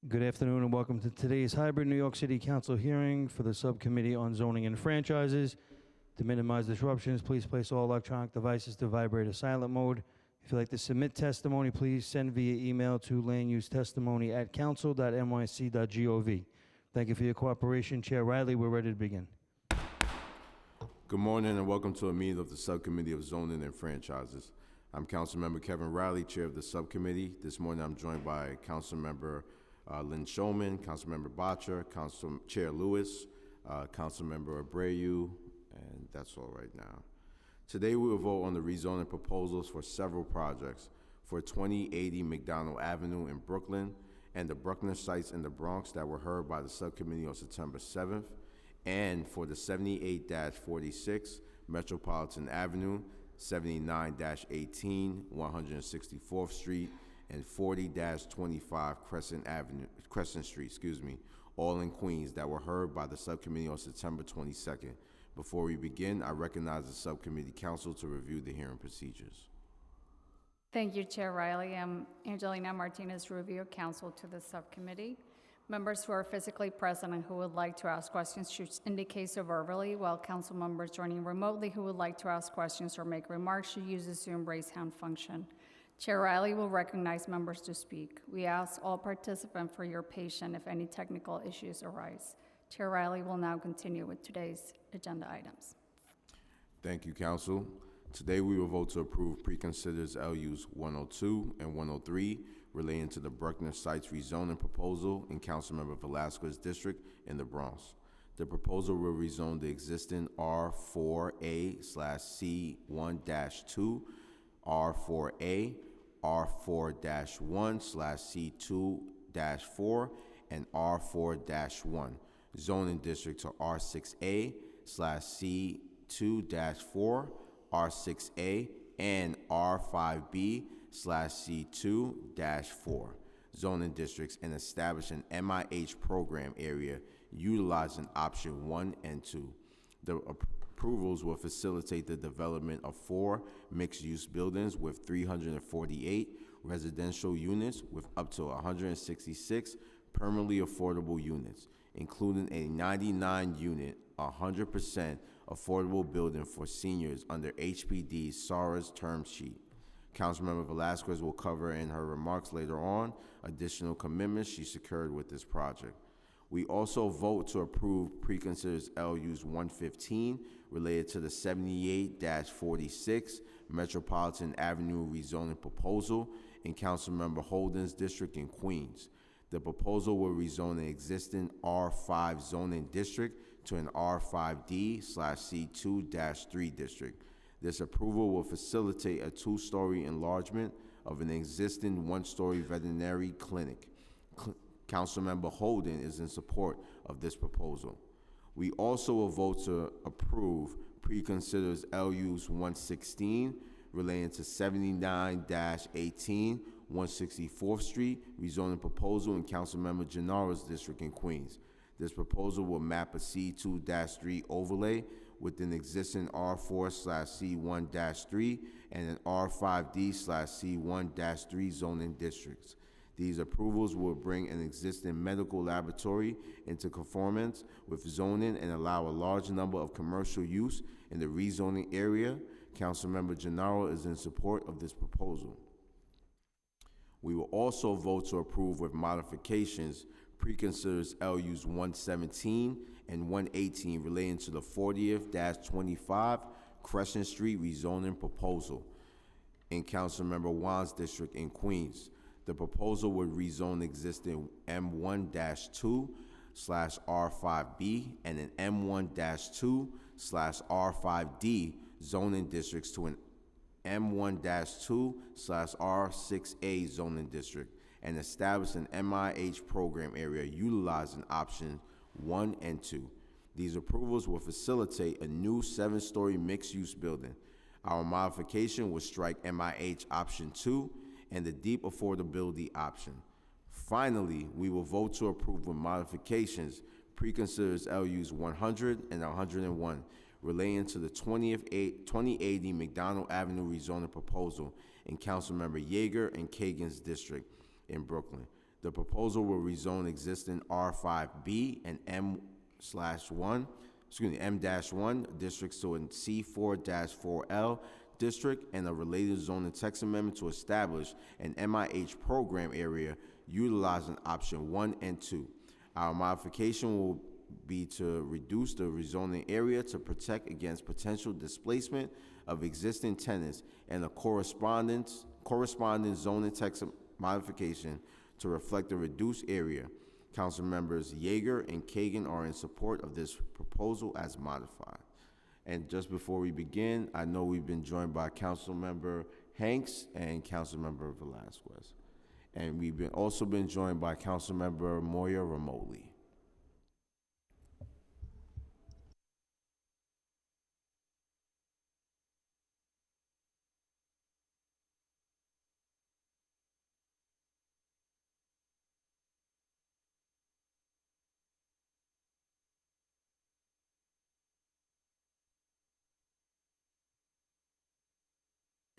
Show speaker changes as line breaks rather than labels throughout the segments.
Good afternoon and welcome to today's hybrid New York City Council hearing for the Subcommittee on Zoning and Franchises. To minimize disruptions, please place all electronic devices to vibrate or silent mode. If you'd like to submit testimony, please send via email to landusetestimony@council.nyc.gov. Thank you for your cooperation. Chair Riley, we're ready to begin.
Good morning and welcome to a meeting of the Subcommittee of Zoning and Franchises. I'm Councilmember Kevin Riley, Chair of the Subcommittee. This morning I'm joined by Councilmember Lynn Shulman, Councilmember Bottcher, Council Chair Lewis, Councilmember Abreu, and that's all right now. Today we will vote on the rezoning proposals for several projects for 2080 McDonald Avenue in Brooklyn and the Bruckner sites in the Bronx that were heard by the Subcommittee on September 7th, and for the 78-46 Metropolitan Avenue, 79-18 164th Street, and 40-25 Crescent Street, all in Queens, that were heard by the Subcommittee on September 22nd. Before we begin, I recognize the Subcommittee Counsel to review the hearing procedures.
Thank you, Chair Riley. I'm Angelina Martinez, Review Counsel to the Subcommittee. Members who are physically present and who would like to ask questions should indicate so verbally, while council members joining remotely who would like to ask questions or make remarks should use the Zoom raise hand function. Chair Riley will recognize members to speak. We ask all participants for your patience if any technical issues arise. Chair Riley will now continue with today's agenda items.
Thank you, Council. Today we will vote to approve preconsiders LUs 102 and 103 relating to the Bruckner Sites rezoning proposal in Councilmember Velasquez's district in the Bronx. The proposal will rezone the existing R4A/C1-2, R4A, R4-1/C2-4, and R4-1 zoning district to R6A/C2-4, R6A, and R5B/C2-4 zoning districts, and establish an MIH program area utilizing option 1 and 2. The approvals will facilitate the development of 4 mixed-use buildings with 348 residential units with up to 166 permanently affordable units, including a 99-unit, 100% affordable building for seniors under HPD's SARA's term sheet. Councilmember Velasquez will cover in her remarks later on additional commitments she secured with this project. We also vote to approve preconsiders LUs 115 related to the 78-46 Metropolitan Avenue rezoning proposal in Councilmember Holden's district in Queens. The proposal will rezone the existing R5 zoning district to an R5D/C2-3 district. This approval will facilitate a 2-story enlargement of an existing 1-story veterinary clinic. Councilmember Holden is in support of this proposal. We also will vote to approve preconsiders LUs 116 relating to 79-18 164th Street rezoning proposal in Councilmember Gennaro's district in Queens. This proposal will map a C2-3 overlay with an existing R4/C1-3 and an R5D/C1-3 zoning districts. These approvals will bring an existing medical laboratory into conformance with zoning and allow a large number of commercial use in the rezoning area. Councilmember Gennaro is in support of this proposal. We will also vote to approve with modifications preconsiders LUs 117 and 118 relating to the 40th-25 Crescent Street rezoning proposal in Councilmember Wan's district in Queens. The proposal would rezone existing M1-2/R5B and an M1-2/R5D zoning districts to an M1-2/R6A zoning district, and establish an MIH program area utilizing options 1 and 2. These approvals will facilitate a new 7-story mixed-use building. Our modification would strike MIH option 2 and the deep affordability option. Finally, we will vote to approve with modifications preconsiders LUs 100 and 101 relating to the 2080 McDonald Avenue rezoning proposal in Councilmember Yeager and Kagan's district in Brooklyn. The proposal will rezone existing R5B and M/1, M-1 districts to a C4-4L district and a related zoning text amendment to establish an MIH program area utilizing option 1 and 2. Our modification will be to reduce the rezoning area to protect against potential displacement of existing tenants and a corresponding zoning text modification to reflect the reduced area. Council members Yeager and Kagan are in support of this proposal as modified. And just before we begin, I know we've been joined by Council Member Hanks and Council Member Velasquez. And we've also been joined by Council Member Moya remotely.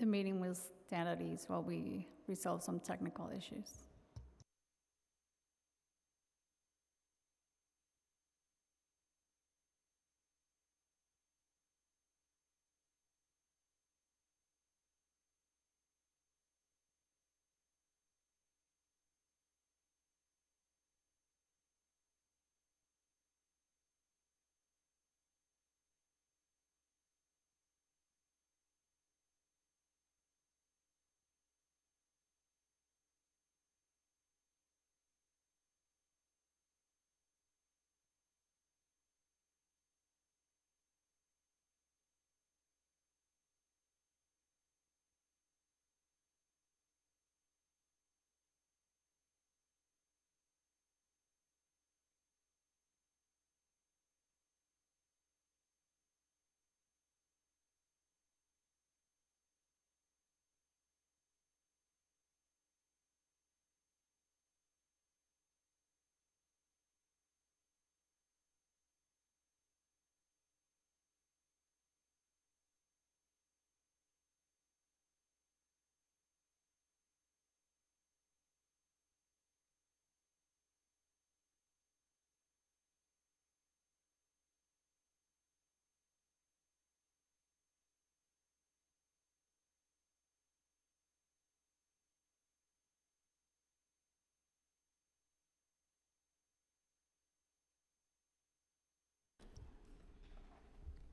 The meeting will stand at ease while we resolve some technical issues.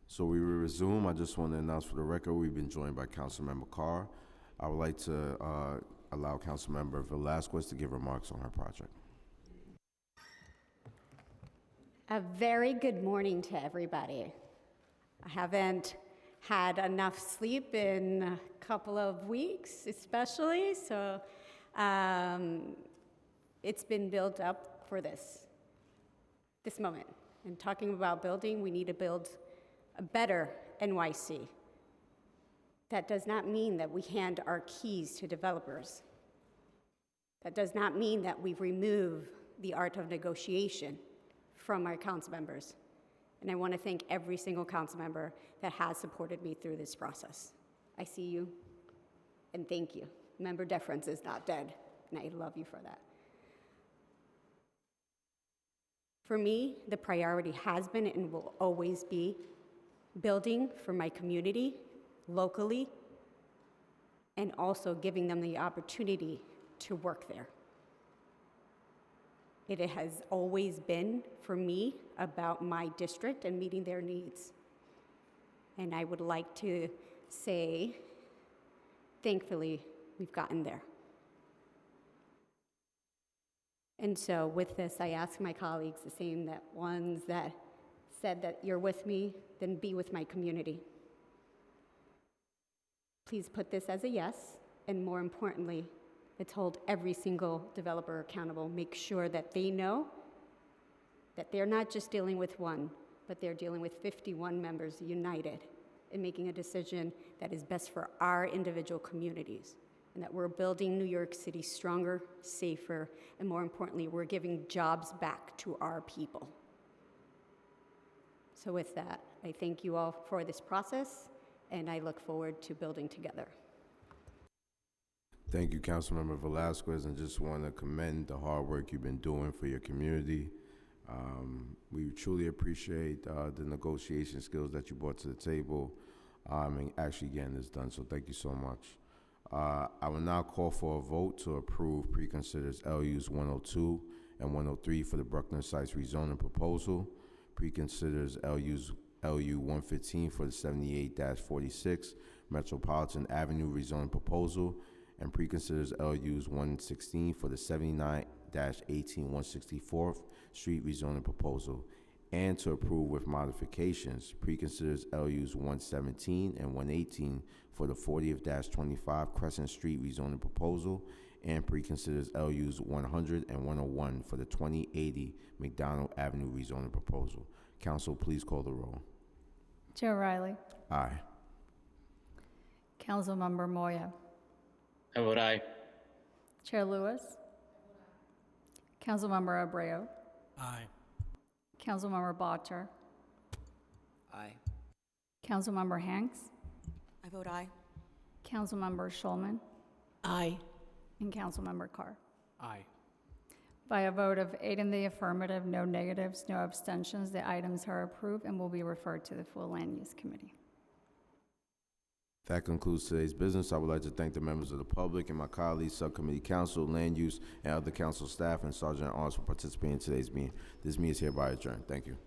So we will resume. I just want to announce for the record, we've been joined by Councilmember Carr. I would like to allow Councilmember Velasquez to give remarks on her project.
A very good morning to everybody. I haven't had enough sleep in a couple of weeks, especially, so it's been built up for this moment. And talking about building, we need to build a better NYC. That does not mean that we hand our keys to developers. That does not mean that we remove the art of negotiation from our council members. And I want to thank every single council member that has supported me through this process. I see you, and thank you. Member deference is not dead, and I love you for that. For me, the priority has been and will always be building for my community locally, and also giving them the opportunity to work there. It has always been, for me, about my district and meeting their needs. And I would like to say, thankfully, we've gotten there. And so with this, I ask my colleagues, the same ones that said that you're with me, then be with my community. Please put this as a yes, and more importantly, let's hold every single developer accountable. Make sure that they know that they're not just dealing with one, but they're dealing with 51 members united in making a decision that is best for our individual communities, and that we're building New York City stronger, safer, and more importantly, we're giving jobs back to our people. So with that, I thank you all for this process, and I look forward to building together.
Thank you, Councilmember Velasquez, and just want to commend the hard work you've been doing for your community. We truly appreciate the negotiation skills that you brought to the table and actually getting this done, so thank you so much. I will now call for a vote to approve pre-considers LUs 102 and 103 for the Bruckner Sites rezoning proposal, pre-considers LU 115 for the 78-46 Metropolitan Avenue rezoning proposal, and pre-considers LUs 116 for the 79-18 164th Street rezoning proposal, and to approve with modifications, pre-considers LUs 117 and 118 for the 40th-25 Crescent Street rezoning proposal, and pre-considers LUs 100 and 101 for the 2080 McDonald Avenue rezoning proposal. Council, please call the roll.
Chair Riley.
Aye.
Councilmember Moya.
I vote aye.
Chair Lewis. Councilmember Abreu.
Aye.
Councilmember Botter.
Aye.
Councilmember Hanks.
I vote aye.
Councilmember Schulman.
Aye.
And Councilmember Carr.
Aye.
By a vote of 8 in the affirmative, no negatives, no abstentions, the items are approved and will be referred to the full Land Use Committee.
That concludes today's business. I would like to thank the members of the public and my colleagues, subcommittee council, land use, and other council staff and Sergeant at Arms for participating in today's meeting. This meeting is hereby adjourned. Thank you.